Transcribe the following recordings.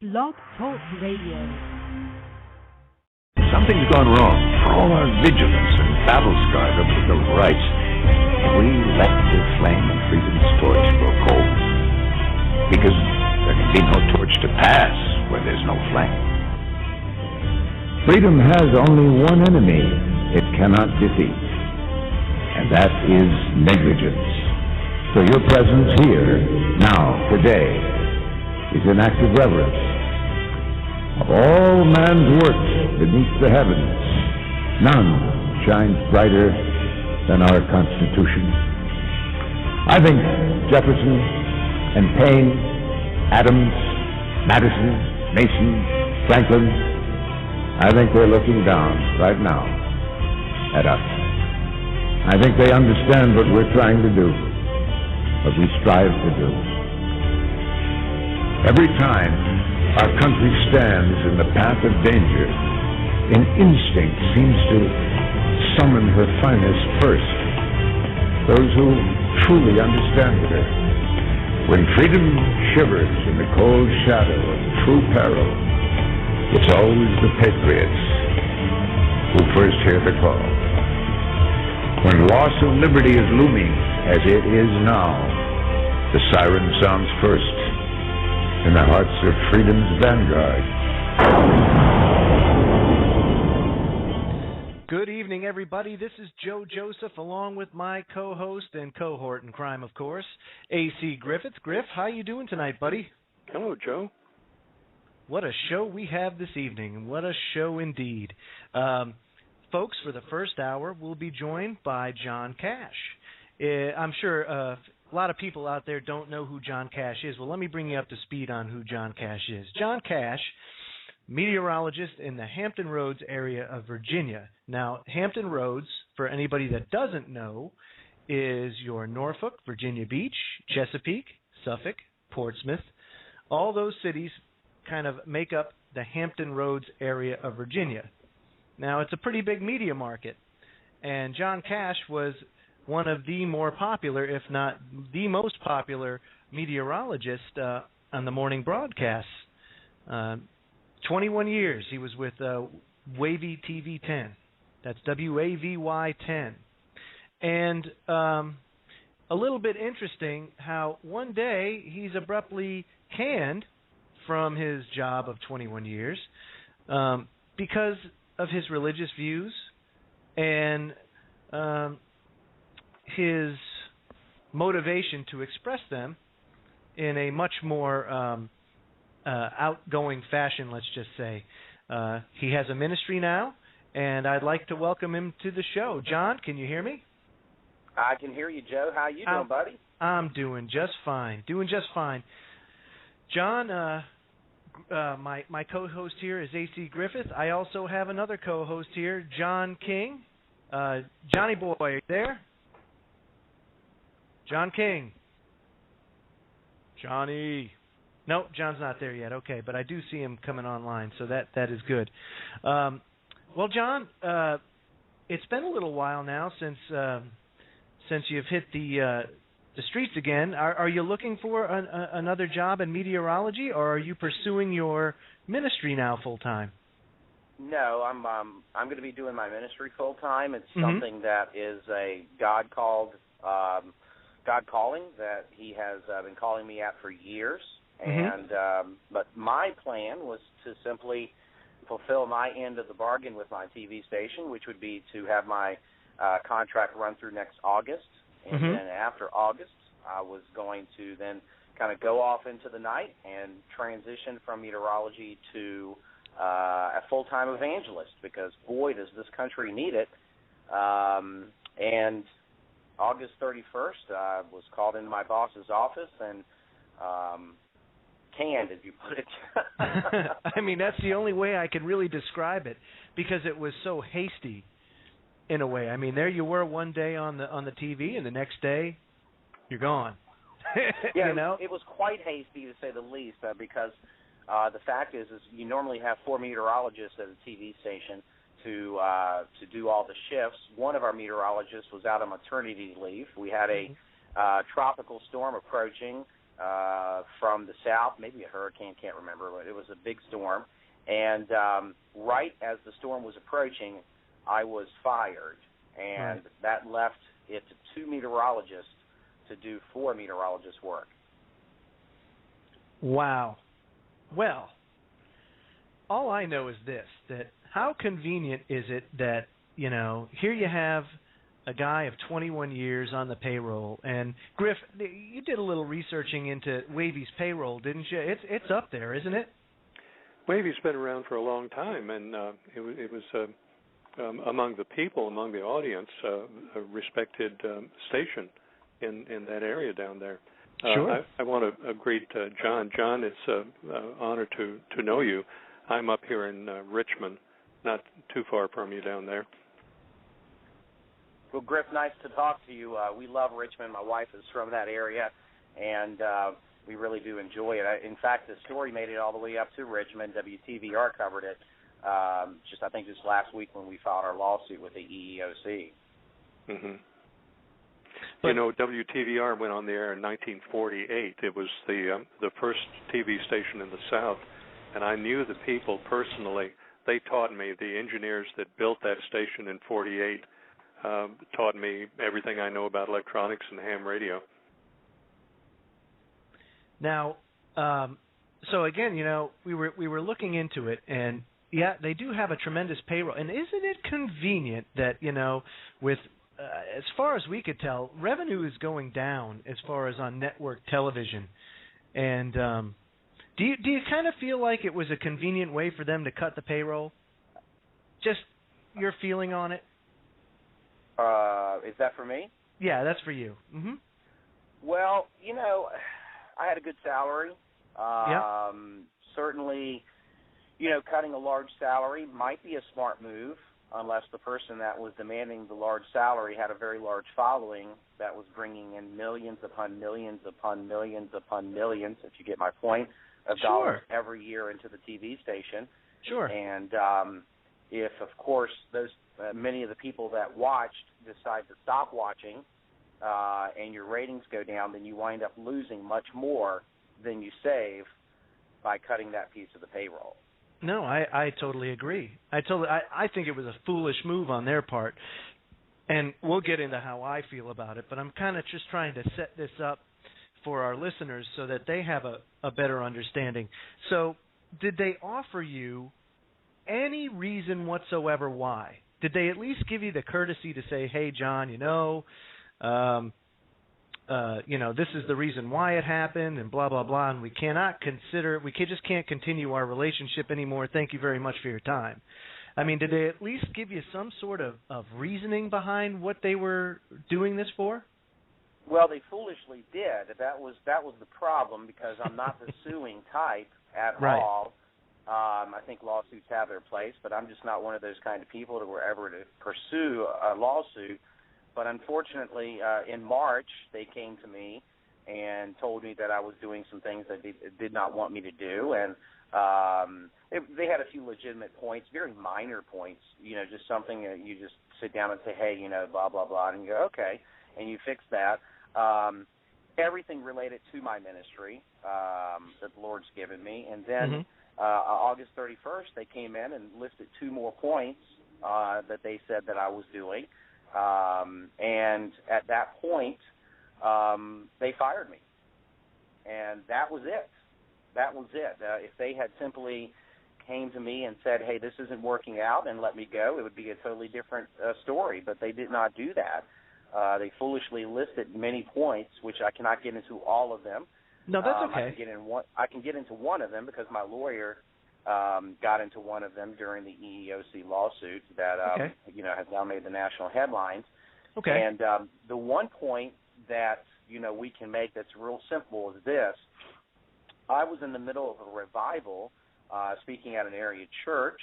Blog Talk Radio. Something's gone wrong. For all our vigilance and battle-scarred up with the rights, we let the flame of freedom's torch grow cold. Because there can be no torch to pass where there's no flame. Freedom has only one enemy it cannot defeat, and that is negligence. So your presence here, now, today, is an act of reverence. Of all man's works beneath the heavens, none shines brighter than our Constitution. I think Jefferson and Paine, Adams, Madison, Mason, Franklin, I think they're looking down right now at us. I think they understand what we're trying to do, what we strive to do. Every time our country stands in the path of danger, an instinct seems to summon her finest first, those who truly understand her. When freedom shivers in the cold shadow of true peril, it's always the patriots who first hear the call. When loss of liberty is looming, as it is now, the siren sounds first in the hearts of freedom's vanguard. Good evening, everybody. This is Joe Joseph, along with my co-host and cohort in crime, of course, A.C. Griffiths. Griff, how you doing tonight, buddy? Hello, Joe. What a show we have this evening. What a show indeed. Folks, for the first hour, we'll be joined by Jon Cash. I'm sure a lot of people out there don't know who Jon Cash is. Well, let me bring you up to speed on who Jon Cash is. Jon Cash, meteorologist in the Hampton Roads area of Virginia. Now, Hampton Roads, for anybody that doesn't know, is your Norfolk, Virginia Beach, Chesapeake, Suffolk, Portsmouth. All those cities kind of make up the Hampton Roads area of Virginia. Now, it's a pretty big media market, and Jon Cash was one of the more popular, if not the most popular, meteorologist on the morning broadcasts. 21 years he was with Wavy TV 10. That's WAVY 10. And a little bit interesting how one day he's abruptly canned from his job of 21 years because of his religious views and his motivation to express them in a much more outgoing fashion, let's just say. He has a ministry now, and I'd like to welcome him to the show. Jon, can you hear me? I can hear you, Joe. How you doing, buddy? I'm doing just fine. Jon, my co-host here is A.C. Griffith. I also have another co-host here, John King. Johnny boy, are you there? John King. Johnny. No, John's not there yet. Okay, but I do see him coming online, so that is good. Well, Jon, it's been a little while now since you've hit the streets again. Are you looking for another job in meteorology, or are you pursuing your ministry now full time? No, I'm going to be doing my ministry full time. It's something that is a God calling that He has been calling me at for years. And but my plan was to simply fulfill my end of the bargain with my TV station, which would be to have my contract run through next August. And then after August, I was going to then kind of go off into the night and transition from meteorology to a full-time evangelist, because, boy, does this country need it. And August 31st, I was called into my boss's office and canned, as you put it. I mean, that's the only way I can really describe it, because it was so hasty in a way. I mean, there you were one day on the TV, and the next day you're gone. Yeah, you know? It was quite hasty, to say the least, because the fact is you normally have 4 meteorologists at a TV station to do all the shifts. One of our meteorologists was out on maternity leave. We had a tropical storm approaching. from the south, maybe a hurricane, can't remember, but it was a big storm. And right as the storm was approaching, I was fired, and that left it to 2 meteorologists to do 4 meteorologists' work. Wow. Well, all I know is this, that how convenient is it that, here you have a guy of 21 years on the payroll, and Griff, you did a little researching into Wavy's payroll, didn't you? It's up there, isn't it? Wavy's been around for a long time, and it was among the people, among the audience, a respected station in that area down there. Sure. I want to greet John. John, it's an honor to know you. I'm up here in Richmond, not too far from you down there. Well, Griff, nice to talk to you. We love Richmond. My wife is from that area, and we really do enjoy it. In fact, the story made it all the way up to Richmond. WTVR covered it I think just last week when we filed our lawsuit with the EEOC. Mm-hmm. But, WTVR went on the air in 1948. It was the first TV station in the South, and I knew the people personally. They taught me, the engineers that built that station in 48 taught me everything I know about electronics and ham radio. Now, so again, we were looking into it, and yeah, they do have a tremendous payroll. And isn't it convenient that with as far as we could tell, revenue is going down as far as on network television. And do you kind of feel like it was a convenient way for them to cut the payroll? Just your feeling on it? Is that for me? Yeah, that's for you. Mm-hmm. Well, I had a good salary. Yeah. Certainly, cutting a large salary might be a smart move unless the person that was demanding the large salary had a very large following that was bringing in millions upon millions upon millions upon millions, if you get my point, of dollars every year into the TV station. Sure. And if, of course, those many of the people that watched decide to stop watching and your ratings go down, then you wind up losing much more than you save by cutting that piece of the payroll. No, I totally agree. I think it was a foolish move on their part, and we'll get into how I feel about it, but I'm kind of just trying to set this up for our listeners so that they have a better understanding. So did they offer you any reason whatsoever why? Did they at least give you the courtesy to say, hey, John, this is the reason why it happened and blah, blah, blah, and we just can't continue our relationship anymore. Thank you very much for your time. I mean, did they at least give you some sort of reasoning behind what they were doing this for? Well, they foolishly did. That was the problem because I'm not the suing type at all. I think lawsuits have their place, but I'm just not one of those kind of people that were ever to pursue a lawsuit. But unfortunately, in March, they came to me and told me that I was doing some things that they did not want me to do. And they had a few legitimate points, very minor points, just something that you just sit down and say, hey, blah, blah, blah, and you go, okay, and you fix that. Everything related to my ministry that the Lord's given me. And then August 31st, they came in and listed 2 more points that they said that I was doing. And at that point, they fired me. And that was it. If they had simply came to me and said, hey, this isn't working out, and let me go, it would be a totally different story. But they did not do that. They foolishly listed many points, which I cannot get into all of them. No, that's okay. I can get into one of them because my lawyer got into one of them during the EEOC lawsuit that has now made the national headlines. Okay. And the one point that we can make that's real simple is this: I was in the middle of a revival, speaking at an area church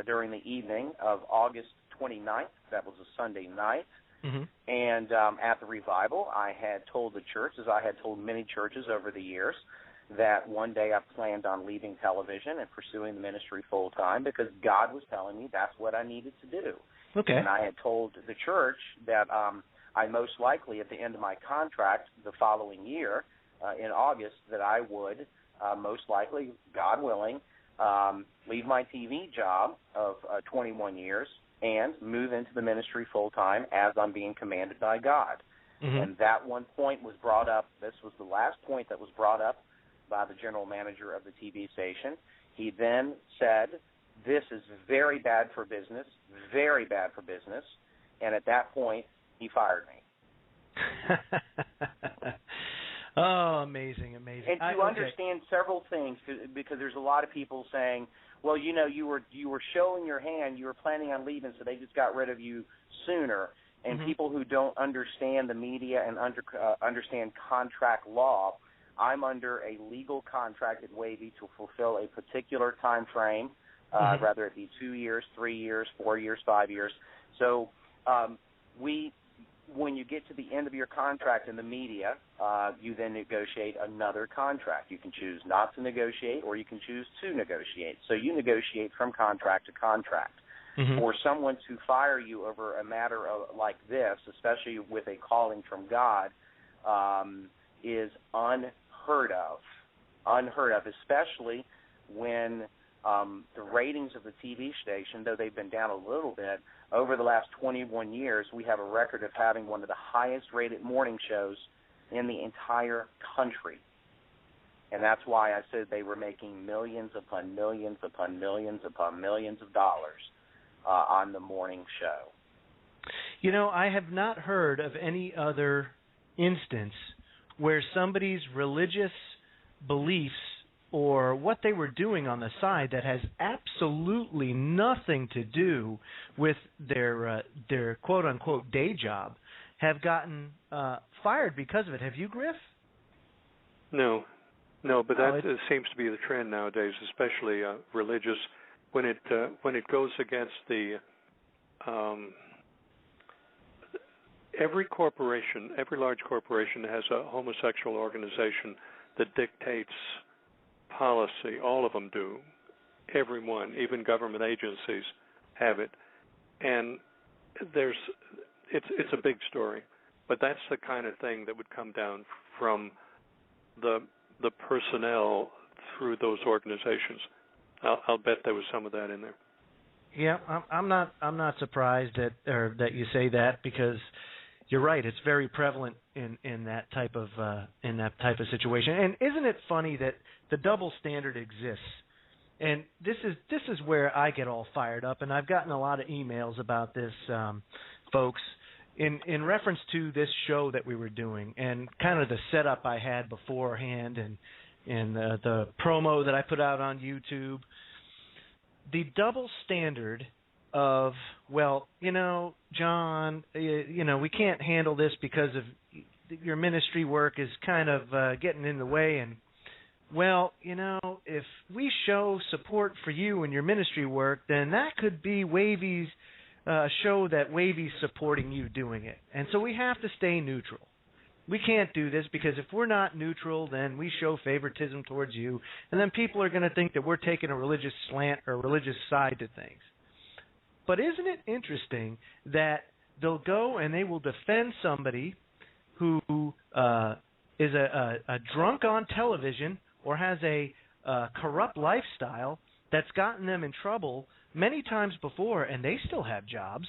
during the evening of August 29th. That was a Sunday night. Mm-hmm. And at the revival, I had told the church, as I had told many churches over the years, that one day I planned on leaving television and pursuing the ministry full time because God was telling me that's what I needed to do. Okay. And I had told the church that I most likely, at the end of my contract the following year, in August that I would most likely, God willing, leave my TV job of 21 years and move into the ministry full-time as I'm being commanded by God. Mm-hmm. And that one point was brought up. This was the last point that was brought up by the general manager of the TV station. He then said, this is very bad for business, very bad for business. And at that point, he fired me. Oh, amazing, amazing. And to understand several things, because there's a lot of people saying, well, you know, you were showing your hand, you were planning on leaving, so they just got rid of you sooner. And mm-hmm. people who don't understand the media and understand contract law, I'm under a legal contract at Wavy to fulfill a particular time frame, mm-hmm. whether it be 2 years, 3 years, 4 years, 5 years. So when you get to the end of your contract in the media, you then negotiate another contract. You can choose not to negotiate, or you can choose to negotiate. So you negotiate from contract to contract. Mm-hmm. For someone to fire you over a matter like this, especially with a calling from God, is unheard of. Unheard of, especially when the ratings of the TV station, though they've been down a little bit, over the last 21 years, we have a record of having one of the highest-rated morning shows in the entire country. And that's why I said they were making millions upon millions upon millions upon millions of dollars on the morning show. You know, I have not heard of any other instance where somebody's religious beliefs or what they were doing on the side that has absolutely nothing to do with their quote-unquote day job have gotten fired because of it. Have you, Griff? No, but that seems to be the trend nowadays, especially religious. When it goes against the every large corporation has a homosexual organization that dictates policy. All of them do. Every one, even government agencies have it, and it's a big story. But that's the kind of thing that would come down from the personnel through those organizations. I'll bet there was some of that in there. Yeah, I'm not surprised that you say that, because you're right. It's very prevalent in that type of situation. And isn't it funny that the double standard exists? And this is where I get all fired up, and I've gotten a lot of emails about this, folks, in reference to this show that we were doing and kind of the setup I had beforehand and the promo that I put out on YouTube. The double standard of, well, you know, John, you know, we can't handle this because of your ministry work is kind of getting in the way, and, well, you know, if we show support for you and your ministry work, then that could be Wavy's show that Wavy's supporting you doing it. And so we have to stay neutral. We can't do this because if we're not neutral, then we show favoritism towards you, and then people are going to think that we're taking a religious slant or a religious side to things. But isn't it interesting that they'll go and they will defend somebody who is a drunk on television or has a corrupt lifestyle that's gotten them in trouble many times before, and they still have jobs?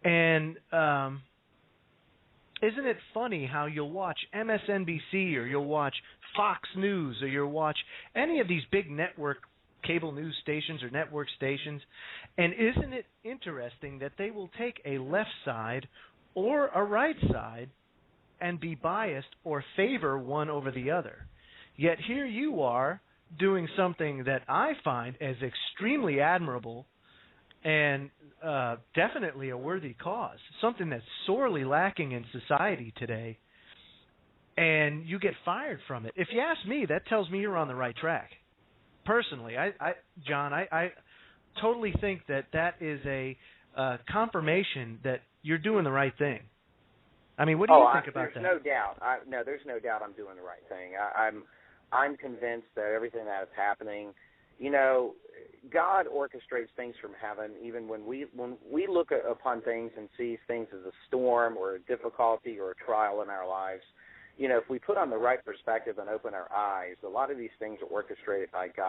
And isn't it funny how you'll watch MSNBC or you'll watch Fox News or you'll watch any of these big network cable news stations or network stations, and isn't it interesting that they will take a left side or a right side and be biased or favor one over the other? Yet here you are doing something that I find as extremely admirable and definitely a worthy cause, something that's sorely lacking in society today, and you get fired from it. If you ask me, that tells me you're on the right track. Personally, John, I totally think that is a confirmation that you're doing the right thing. I mean, what do you think about that? There's no doubt. There's no doubt I'm doing the right thing. I'm convinced that everything that is happening, you know, God orchestrates things from heaven. Even when we look upon things and see things as a storm or a difficulty or a trial in our lives, if we put on the right perspective and open our eyes, a lot of these things are orchestrated by God.